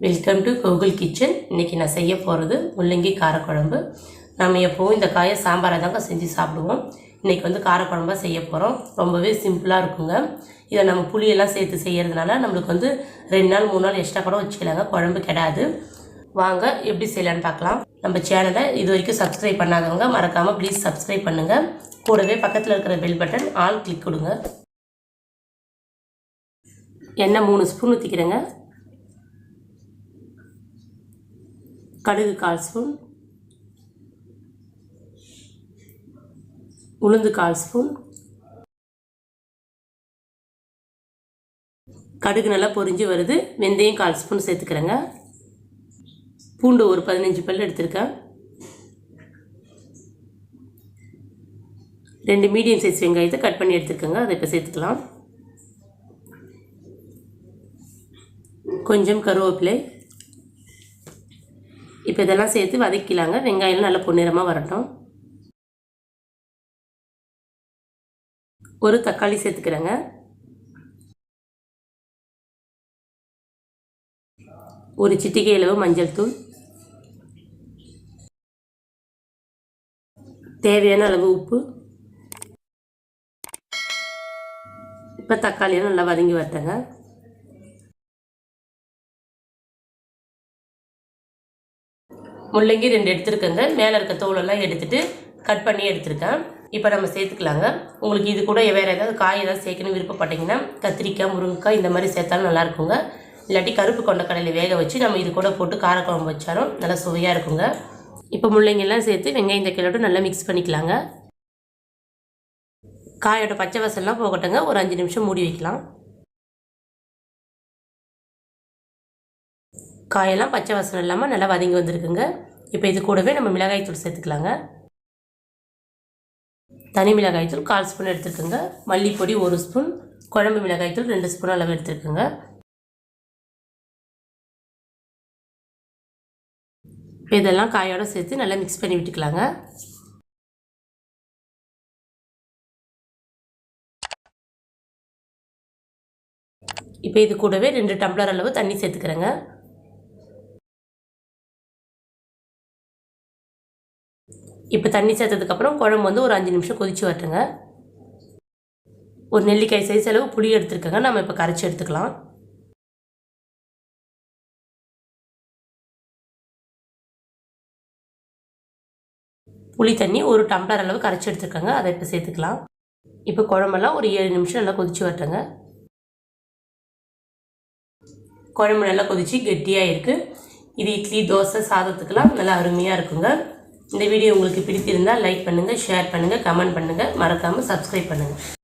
Welcome to Gokul kitchen. இன்றைக்கி நான் செய்ய போகிறது முள்ளங்கி காரக்குழம்பு. நம்ம எப்போவும் இந்த காயை சாம்பாரை தாங்க செஞ்சு சாப்பிடுவோம். இன்றைக்கி வந்து காரக்குழம்பாக செய்ய போகிறோம். ரொம்பவே சிம்பிளாக இருக்குங்க. இதை நம்ம புளியெல்லாம் சேர்த்து செய்கிறதுனால நம்மளுக்கு வந்து 2 நாள் 3 நாள் எக்ஸ்ட்ரா கூட வச்சுக்கலாங்க, குழம்பு கெடாது. வாங்க எப்படி செய்யலான்னு பார்க்கலாம். நம்ம சேனலை இது வரைக்கும் சப்ஸ்கிரைப் பண்ணாதவங்க மறக்காமல் ப்ளீஸ் சப்ஸ்கிரைப் பண்ணுங்கள். கூடவே பக்கத்தில் இருக்கிற பெல் பட்டன் ஆல் கிளிக் கொடுங்க. எண்ணெய் 3 ஸ்பூன் ஊற்றிக்கிறேங்க. கடுகு 1/4 ஸ்பூன், உளுந்து 1/4 ஸ்பூன். கடுகு நல்லா பொரிஞ்சு வருது. வெந்தயம் 1/4 ஸ்பூன் சேர்த்துக்கிறேங்க. பூண்டு ஒரு 15 பல் எடுத்திருக்கேன். 2 மீடியம் சைஸ் வெங்காயத்தை கட் பண்ணி எடுத்துக்கோங்க. அதை இப்போ சேர்த்துக்கலாம். கொஞ்சம் கருவேப்பிலை. இப்போ இதெல்லாம் சேர்த்து வதக்கிலாங்க. வெங்காயம் நல்லா பொன்னிறமாக வரட்டும். ஒரு தக்காளி சேர்த்துக்கிறேங்க. ஒரு சிட்டிகை அளவு மஞ்சள் தூள், தேவையான அளவு உப்பு. இப்போ தக்காளியை நல்லா வதங்கி வரட்டுங்க. முள்ளங்கி 2 எடுத்துருக்கேங்க. மேலே இருக்க தோலெல்லாம் எடுத்துகிட்டு கட் பண்ணி எடுத்துருக்கேன். இப்போ நம்ம சேர்த்துக்கலாங்க. உங்களுக்கு இது கூட வேறு ஏதாவது காய் ஏதாவது சேர்க்கணும் விருப்பப்பட்டீங்கன்னா கத்திரிக்காய், முருங்கைக்காய் இந்த மாதிரி சேர்த்தாலும் நல்லாயிருக்குங்க. இல்லாட்டி கருப்பு கொண்டக்கடலை வேக வச்சு நம்ம இது கூட போட்டு காரக்குழம்பு வச்சாலும் நல்லா சுவையாக இருக்குங்க. இப்போ முள்ளங்கியெல்லாம் சேர்த்து வெங்காயம் தக்காளியோட நல்லா மிக்ஸ் பண்ணிக்கலாங்க. காயோட பச்சை வாசல்லாம் போகட்டுங்க. ஒரு 5 நிமிஷம் மூடி வைக்கலாம். காயெல்லாம் பச்சை வாசனை இல்லாமல் நல்லா வதங்கி வந்திருக்குங்க. இப்போ இது கூடவே நம்ம மிளகாய்த்தூள் சேர்த்துக்கலாங்க. தனி மிளகாய்த்தூள் 1/4 ஸ்பூன் எடுத்துருக்குங்க. மல்லிப்பொடி 1 ஸ்பூன், குழம்பு மிளகாய்த்தூள் 2 ஸ்பூன் அளவு எடுத்துருக்குங்க. இப்போ இதெல்லாம் காயோடு சேர்த்து நல்லா மிக்ஸ் பண்ணி விட்டுக்கலாங்க. இப்போ இது கூடவே 2 டம்ளர் அளவு தண்ணி சேர்த்துக்கிறேங்க. இப்போ தண்ணி சேர்த்ததுக்கப்புறம் குழம்பு வந்து ஒரு 5 நிமிஷம் கொதித்து வரட்டுங்க. ஒரு நெல்லிக்காய் சைஸ் அளவு புளி எடுத்துருக்கேங்க. நம்ம இப்போ கரைச்சி எடுத்துக்கலாம். புளி தண்ணி ஒரு டம்ளர் அளவு கரைச்சி எடுத்துருக்கேங்க. அதை இப்போ சேர்த்துக்கலாம். இப்போ குழம்பெல்லாம் ஒரு 7 நிமிஷம் நல்லா கொதித்து வரட்டுங்க. குழம்பு நல்லா கொதித்து கெட்டியாக இருக்குது. இது இட்லி, தோசை, சாதத்துக்கெல்லாம் நல்லா அருமையாக இருக்குங்க. இந்த வீடியோ உங்களுக்கு பிடித்திருந்தால் லைக் பண்ணுங்கள், ஷேர் பண்ணுங்கள், கமெண்ட் பண்ணுங்கள், மறக்காமல் சப்ஸ்கிரைப் பண்ணுங்கள்.